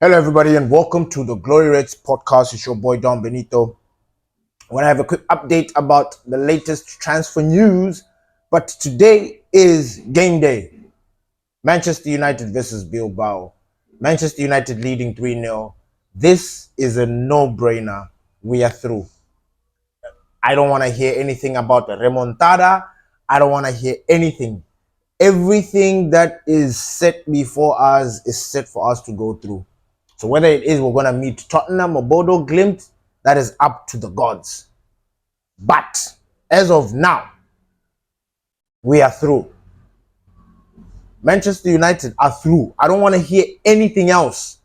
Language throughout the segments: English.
Hello, everybody, and welcome to the Glory Reds podcast. It's your boy Don Benito. I want to have a quick update about the latest transfer news, but today is game day. Manchester United versus Bilbao. Manchester United leading 3-0. This is a no-brainer. We are through. I don't want to hear anything about the remontada. I don't want to hear anything. Everything that is set before us is set for us to go through. So whether it is we're going to meet Tottenham or Bodo Glimt, that is up to the gods. But as of now, we are through. Manchester United are through. I don't want to hear anything else.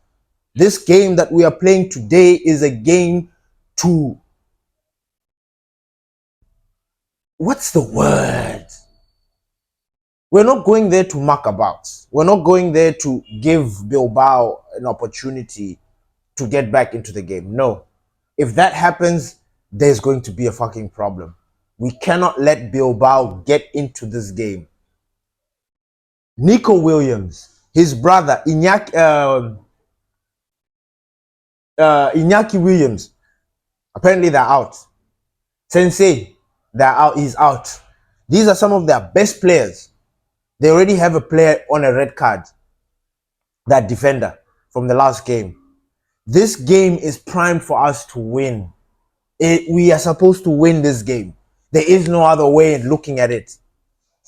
This game that we are playing today is a game to... What's the word? We're not going there to muck about. We're not going there to give Bilbao an opportunity to get back into the game. No. If that happens, there's going to be a fucking problem. We cannot let Bilbao get into this game. Nico Williams, his brother, Inaki Williams, apparently they're out. Sensei, they're out. He's out. These are some of their best players. They already have a player on a red card, that defender from the last game. This game is primed for us to win. We are supposed to win this game. There is no other way in looking at it.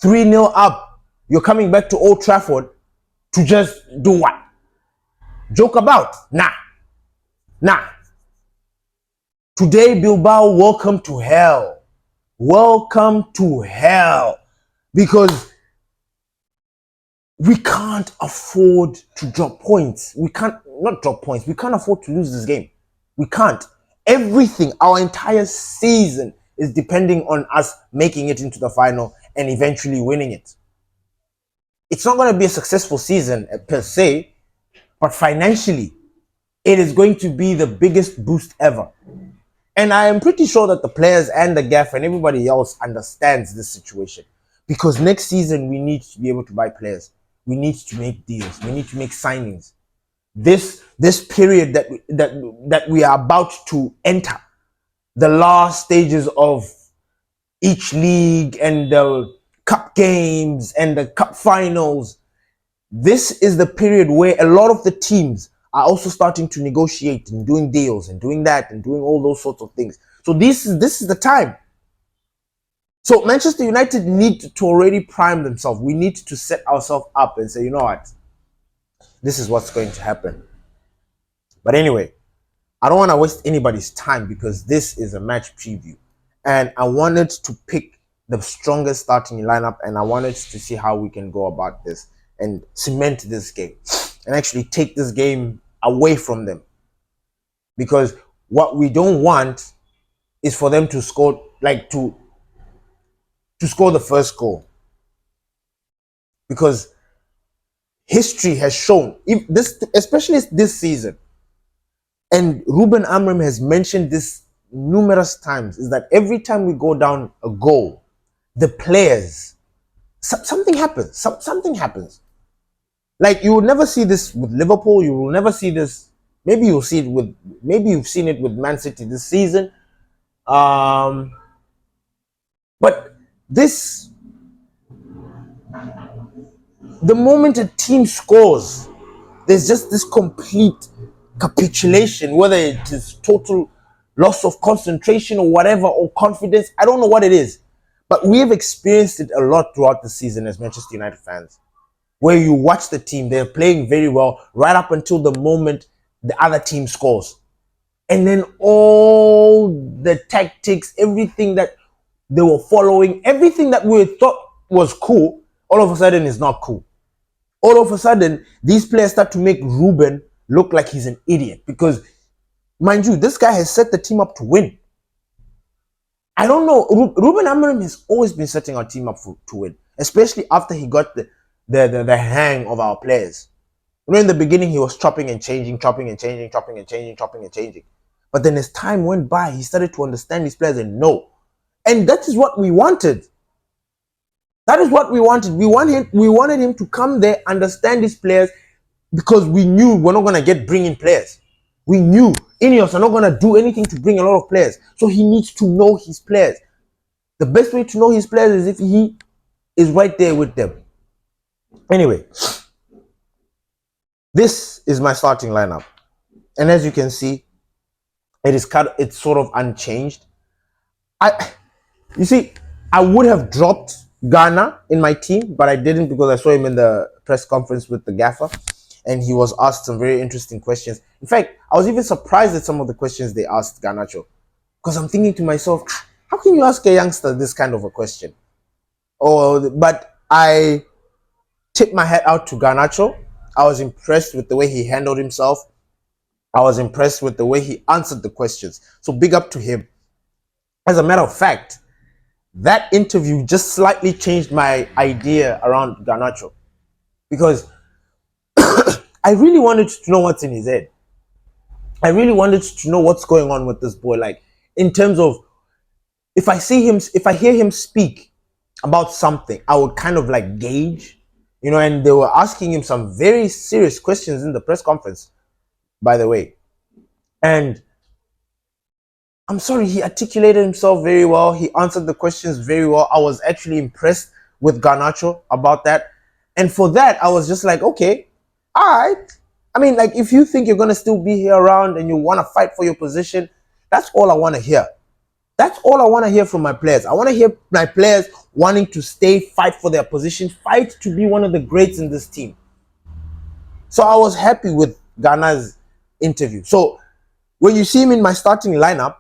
3-0 up. You're coming back to Old Trafford to just do what? Joke about? Nah. Today, Bilbao, welcome to hell. Welcome to hell. Because we can't afford to drop points. We can't afford to lose this game. We can't. Everything, our entire season is depending on us making it into the final and eventually winning it. It's not going to be a successful season per se, but financially, it is going to be the biggest boost ever. And I am pretty sure that the players and the GAF and everybody else understands this situation. Because next season, we need to be able to buy players. We need to make deals. We need to make signings. This period that we are about to enter, the last stages of each league and the cup games and the cup finals, this is the period where a lot of the teams are also starting to negotiate and doing deals and doing that and doing all those sorts of things. So this is the time. So Manchester United need to already prime themselves. We need to set ourselves up and say, you know what? This is what's going to happen. But anyway, I don't want to waste anybody's time because this is a match preview. And I wanted to pick the strongest starting lineup and I wanted to see how we can go about this and cement this game and actually take this game away from them. Because what we don't want is for them to score, to score the first goal. Because history has shown, especially this season, and Ruben Amorim has mentioned this numerous times, is that every time we go down a goal, the players, something happens. Something happens. Like, you will never see this with Liverpool. You will never see this. Maybe you've seen it with Man City this season. But the moment a team scores, there's just this complete capitulation, whether it is total loss of concentration or whatever, or confidence. I don't know what it is. But we have experienced it a lot throughout the season as Manchester United fans, where you watch the team, they're playing very well right up until the moment the other team scores. And then all the tactics, everything that they were following, everything that we thought was cool, all of a sudden is not cool. All of a sudden, these players start to make Ruben look like he's an idiot. Because, mind you, this guy has set the team up to win. I don't know. Ruben Amorim has always been setting our team up to win. Especially after he got the hang of our players. You know, in the beginning, he was chopping and changing. But then as time went by, he started to understand his players and know. And that is what we wanted. That is what we wanted. We wanted him to come there, understand his players, because we knew we're not going to bring in players. We knew Ineos are not going to do anything to bring a lot of players. So he needs to know his players. The best way to know his players is if he is right there with them. Anyway, this is my starting lineup. And as you can see, it's sort of unchanged. You see, I would have dropped Ghana in my team, but I didn't because I saw him in the press conference with the gaffer and he was asked some very interesting questions. In fact, I was even surprised at some of the questions they asked Garnacho, because I'm thinking to myself, how can you ask a youngster this kind of a question? But I tipped my hat out to Garnacho. I was impressed with the way he handled himself. I was impressed with the way he answered the questions. So big up to him. As a matter of fact, that interview just slightly changed my idea around Garnacho, because I really wanted to know what's in his head. I really wanted to know what's going on with this boy. Like, in terms of, if I hear him speak about something, I would kind of like gauge, and they were asking him some very serious questions in the press conference, by the way. And I'm sorry, he articulated himself very well. He answered the questions very well. I was actually impressed with Garnacho about that. And for that, I was just like, okay, all right. I mean, like, if you think you're going to still be here around and you want to fight for your position, that's all I want to hear. That's all I want to hear from my players. I want to hear my players wanting to stay, fight for their position, fight to be one of the greats in this team. So I was happy with Ghana's interview. So when you see him in my starting lineup,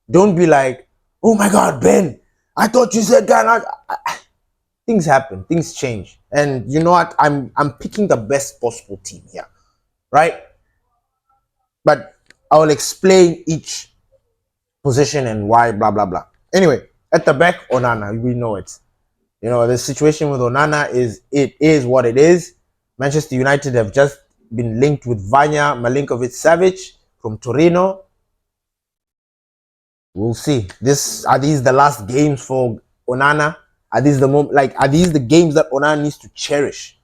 don't be like, oh my God, Ben, I thought you said Ghana. Things happen, things change. And you know what? I'm picking the best possible team here, right? But I will explain each position and why, blah, blah, blah. Anyway, at the back, Onana, we know it. The situation with Onana is what it is. Manchester United have just been linked with Vanya Milinkovic-Savic from Torino. We'll see. Are these the last games for Onana? Are these the games that Onana needs to cherish?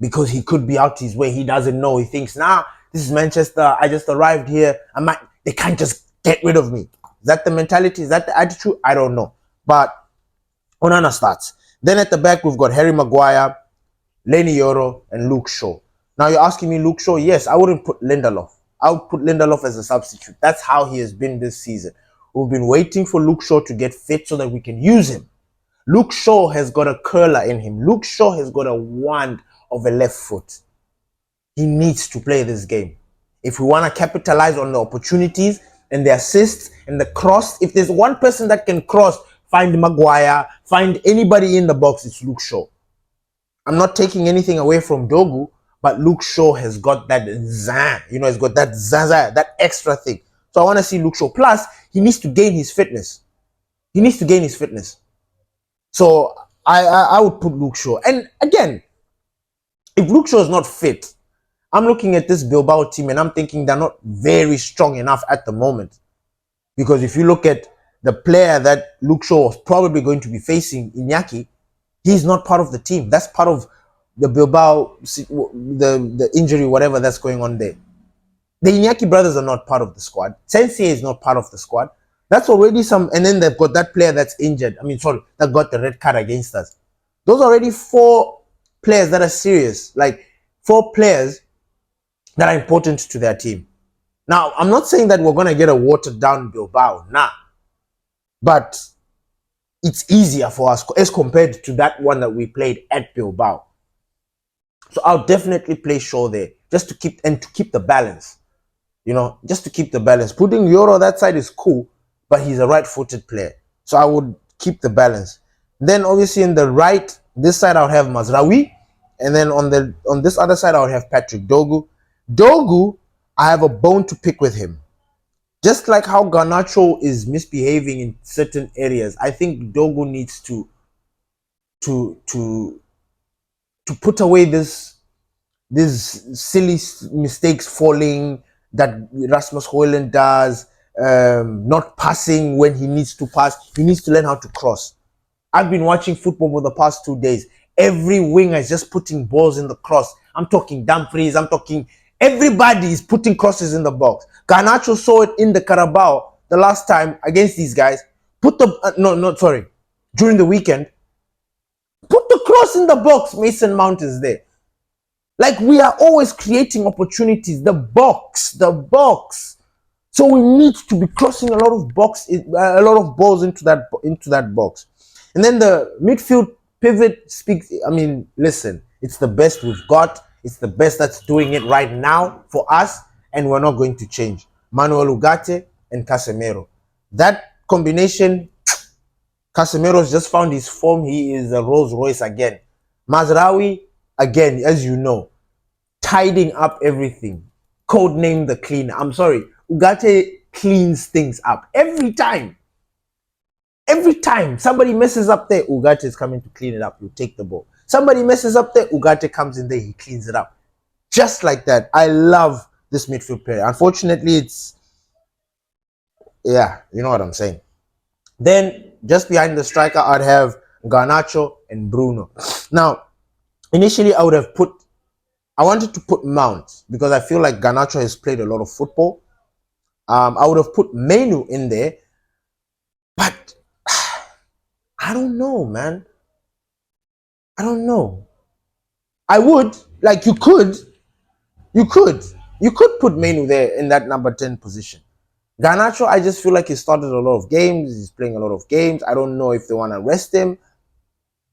Because he could be out his way. He doesn't know. He thinks, this is Manchester. I just arrived here. They can't just get rid of me. Is that the mentality? Is that the attitude? I don't know. But Onana starts. Then at the back, we've got Harry Maguire, Lenny Yoro, and Luke Shaw. Now you're asking me Luke Shaw? Yes, I wouldn't put Lindelof. I would put Lindelof as a substitute. That's how he has been this season. We've been waiting for Luke Shaw to get fit so that we can use him. Luke Shaw has got a curler in him. Luke Shaw has got a wand of a left foot. He needs to play this game. If we want to capitalize on the opportunities and the assists and the cross, if there's one person that can cross, find Maguire, find anybody in the box, it's Luke Shaw. I'm not taking anything away from Dorgu, but Luke Shaw has got that zan, he's got that zaza, that extra thing. So I want to see Luke Shaw. Plus, he needs to gain his fitness. So I would put Luke Shaw. And again, if Luke Shaw is not fit, I'm looking at this Bilbao team and I'm thinking they're not very strong enough at the moment. Because if you look at the player that Luke Shaw was probably going to be facing, Inaki, he's not part of the team. That's part of the Bilbao, the injury, whatever that's going on there. The Inaki brothers are not part of the squad. Sensei is not part of the squad. That's already some. And then they've got that player that's injured. That got the red card against us. Those are already 4 players that are serious. Like 4 players that are important to their team. Now, I'm not saying that we're going to get a watered down Bilbao. Nah. But it's easier for us as compared to that one that we played at Bilbao. So I'll definitely play Shaw there just to keep the balance. Just to keep the balance. Putting Yoro that side is cool, but he's a right-footed player. So I would keep the balance. Then obviously in the right, this side I would have Mazraoui. And then on this other side I would have Patrick Dorgu. Dorgu, I have a bone to pick with him. Just like how Garnacho is misbehaving in certain areas, I think Dorgu needs to put away this silly mistakes falling that Rasmus Hojlund does, not passing when he needs to pass. He needs to learn how to cross. I've been watching football for the past 2 days. Every winger is just putting balls in the cross. I'm talking Dumfries. I'm talking everybody is putting crosses in the box. Garnacho saw it in the Carabao the last time against these guys. Put the during the weekend. Put the cross in the box. Mason Mount is there. Like, we are always creating opportunities. The box. So we need to be crossing a lot of balls into that box. And then the midfield pivot speaks. I mean, listen, it's the best we've got. It's the best that's doing it right now for us, and we're not going to change. Manuel Urgate and Casemiro. That combination, Casemiro's just found his form. He is a Rolls Royce again. Mazraoui, again, as you know, tidying up everything. Codename the cleaner. I'm sorry. Urgate cleans things up every time. Every time somebody messes up there, Urgate is coming to clean it up. You take the ball. Somebody messes up there, Urgate comes in there, he cleans it up. Just like that. I love this midfield pair. Unfortunately, it's, yeah, you know what I'm saying. Then, just behind the striker, I'd have Garnacho and Bruno. Now, initially, I wanted to put Mount because I feel like Garnacho has played a lot of football. I would have put Menu in there, but I don't know, man. I don't know. I would, like, you could put Menu there in that number 10 position. Garnacho, I just feel like he started a lot of games. He's playing a lot of games. I don't know if they want to rest him.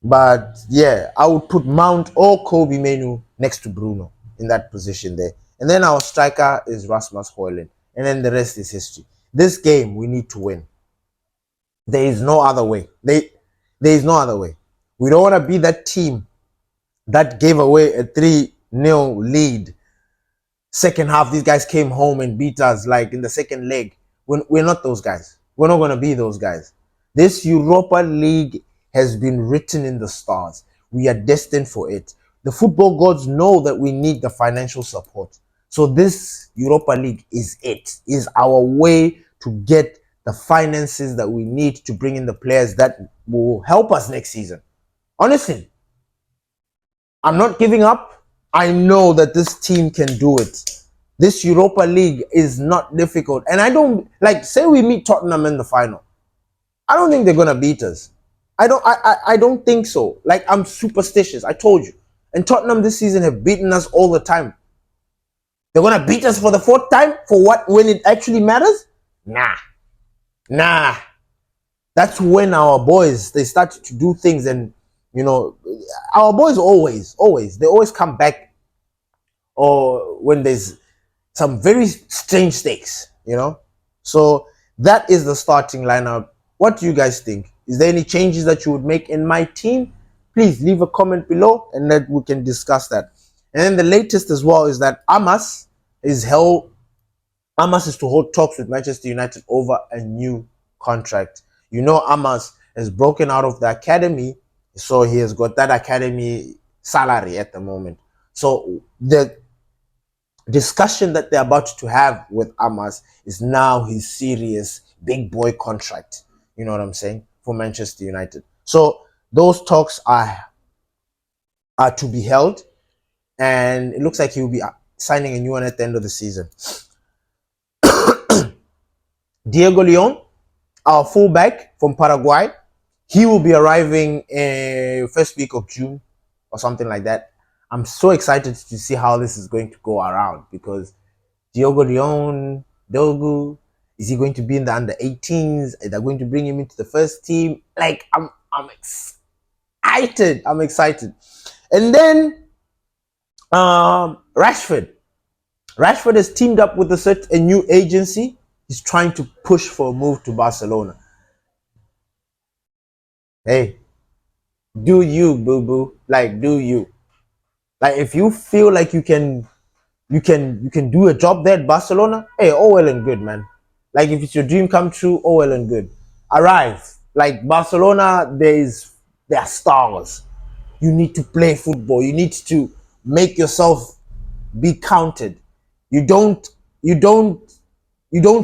But yeah, I would put Mount or Kobe Menu next to Bruno in that position there. And then our striker is Rasmus Hojlund. And then the rest is history. This game, we need to win. There is no other way. There is no other way. We don't want to be that team that gave away a 3-0 lead. Second half, these guys came home and beat us like in the second leg. We're not those guys. We're not going to be those guys. This Europa League has been written in the stars. We are destined for it. The football gods know that we need the financial support. So this Europa League is it. Is our way to get the finances that we need to bring in the players that will help us next season. Honestly, I'm not giving up. I know that this team can do it. This Europa League is not difficult. And I don't, like, say we meet Tottenham in the final. I don't think they're going to beat us. I don't think so. Like, I'm superstitious. I told you. And Tottenham this season have beaten us all the time. They're going to beat us for the fourth time? For what? When it actually matters? Nah. That's when our boys, they start to do things, and, you know, our boys always, they always come back, or when there's some very strange stakes, you know. So that is the starting lineup. What do you guys think? Is there any changes that you would make in my team? Please leave a comment below and then we can discuss that. And then the latest as well is that Amas is to hold talks with Manchester United over a new contract. You know, Amas has broken out of the academy, so he has got that academy salary at the moment. So the discussion that they're about to have with Amas is now his serious big boy contract. You know what I'm saying? For Manchester United. So those talks are to be held, and it looks like he will be signing a new one at the end of the season. Diego Leon, our fullback from Paraguay, he will be arriving first week of June or something like that. I'm so excited to see how this is going to go around, because Diego Leon, Dorgu, is he going to be in the under 18s? Are they going to bring him into the first team? Like, I'm excited. I'm excited. And then Rashford has teamed up with a new agency. He's trying to push for a move to Barcelona. Hey, do you, boo-boo? Like, do you? Like, if you feel like you can do a job there at Barcelona, hey, all well and good, man. Like, if it's your dream come true, all well and good. Arrive. Like, Barcelona, there are stars. You need to play football. You need to make yourself be counted. You don't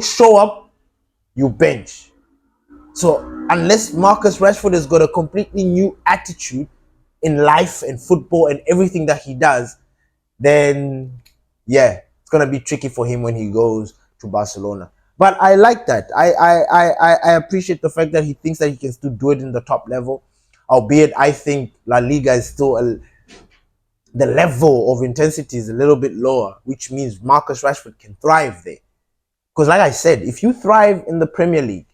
show up, you bench. So unless Marcus Rashford has got a completely new attitude in life and football and everything that he does, then yeah, it's gonna be tricky for him when he goes to Barcelona. But I like that. I appreciate the fact that he thinks that he can still do it in the top level, albeit I think La Liga is still the level of intensity is a little bit lower, which means Marcus Rashford can thrive there. Because like I said, if you thrive in the Premier League,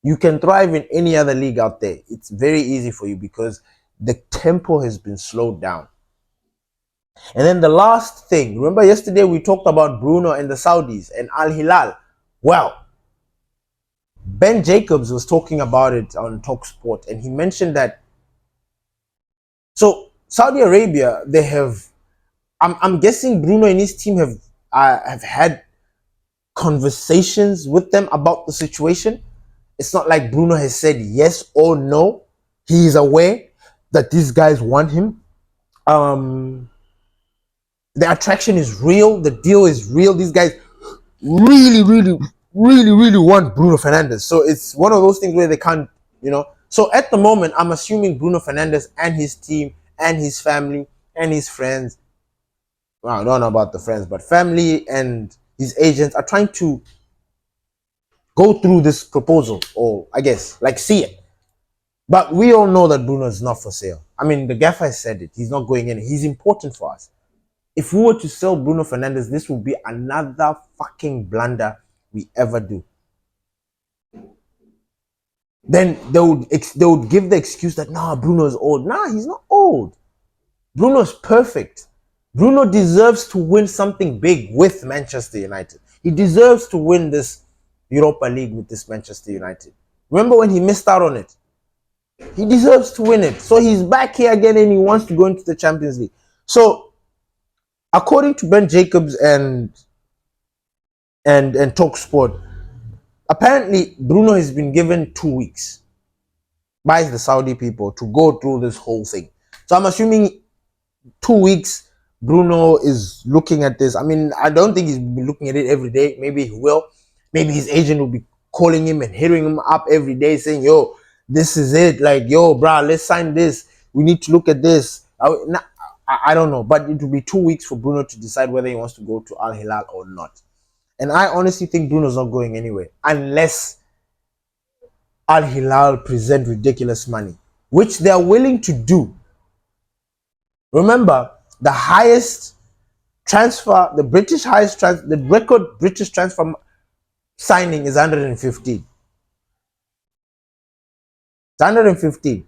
you can thrive in any other league out there. It's very easy for you because the tempo has been slowed down. And then the last thing, remember yesterday we talked about Bruno and the Saudis and Al Hilal. Well, Ben Jacobs was talking about it on TalkSport, and he mentioned that. So Saudi Arabia, they have. I'm guessing Bruno and his team have had conversations with them about the situation. It's not like Bruno has said yes or no. He is aware that these guys want him. The attraction is real. The deal is real. These guys really want Bruno Fernandes. So it's one of those things where they can't, So at the moment, I'm assuming Bruno Fernandes and his team and his family and his friends, well, I don't know about the friends, but family and his agents are trying to go through this proposal, or I guess, like, see it. But we all know that Bruno is not for sale. I mean, the gaffer said it. He's not going in. He's important for us. If we were to sell Bruno Fernandes, this would be another fucking blunder we ever do. Then they would give the excuse that, nah, Bruno is old. Nah, he's not old. Bruno is perfect. Bruno deserves to win something big with Manchester United. He deserves to win this Europa League with this Manchester United. Remember when he missed out on it? He deserves to win it. So he's back here again and he wants to go into the Champions League. So according to Ben Jacobs and TalkSport, apparently Bruno has been given 2 weeks by the Saudi people to go through this whole thing. So I'm assuming 2 weeks Bruno is looking at this. I mean, I don't think he's been looking at it every day. Maybe he will. Maybe his agent will be calling him and hitting him up every day saying, yo, this is it. Like, yo, bro, let's sign this. We need to look at this. I don't know. But it will be 2 weeks for Bruno to decide whether he wants to go to Al Hilal or not. And I honestly think Bruno's not going anywhere unless Al Hilal present ridiculous money, which they're willing to do. Remember, the highest transfer, the record British transfer signing is 115. It's 115.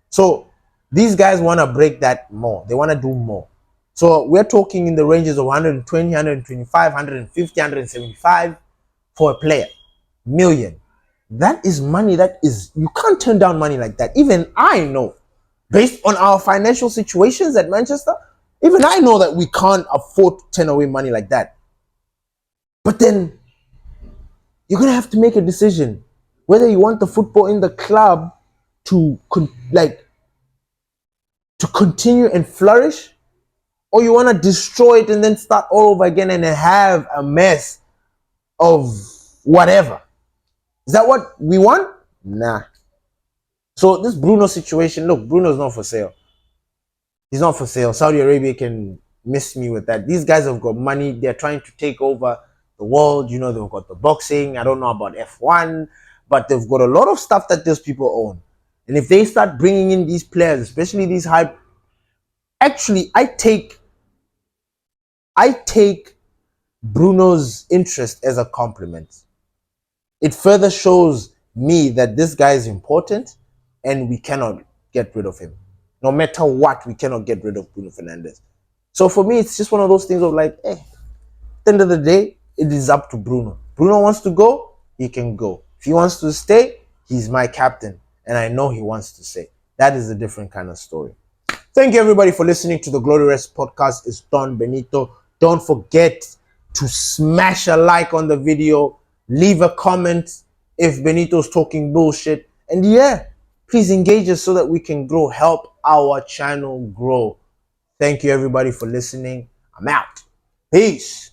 So these guys want to break that more. They want to do more. So we're talking in the ranges of 120, 125, 150, 175 for a player. Million. That is money you can't turn down money like that. Even I know, based on our financial situations at Manchester, even I know that we can't afford to turn away money like that. But then you're going to have to make a decision whether you want the football in the club to continue and flourish, or you want to destroy it and then start all over again and have a mess of whatever. Is that what we want? Nah. So this Bruno situation, look, Bruno's not for sale. He's not for sale. Saudi Arabia can miss me with that. These guys have got money. They're trying to take over the world. They've got the boxing. I don't know about F1, but they've got a lot of stuff that those people own. And if they start bringing in these players, especially these high... Actually, I take Bruno's interest as a compliment. It further shows me that this guy is important and we cannot get rid of him. No matter what, we cannot get rid of Bruno Fernandes. So for me, it's just one of those things of like, at the end of the day, it is up to Bruno. Bruno wants to go, he can go. If he wants to stay, he's my captain. And I know he wants to stay. That is a different kind of story. Thank you, everybody, for listening to the Glory Rest podcast. It's Don Benito. Don't forget to smash a like on the video. Leave a comment if Benito's talking bullshit. And yeah, please engage us so that we can grow. Help our channel grow. Thank you, everybody, for listening. I'm out. Peace.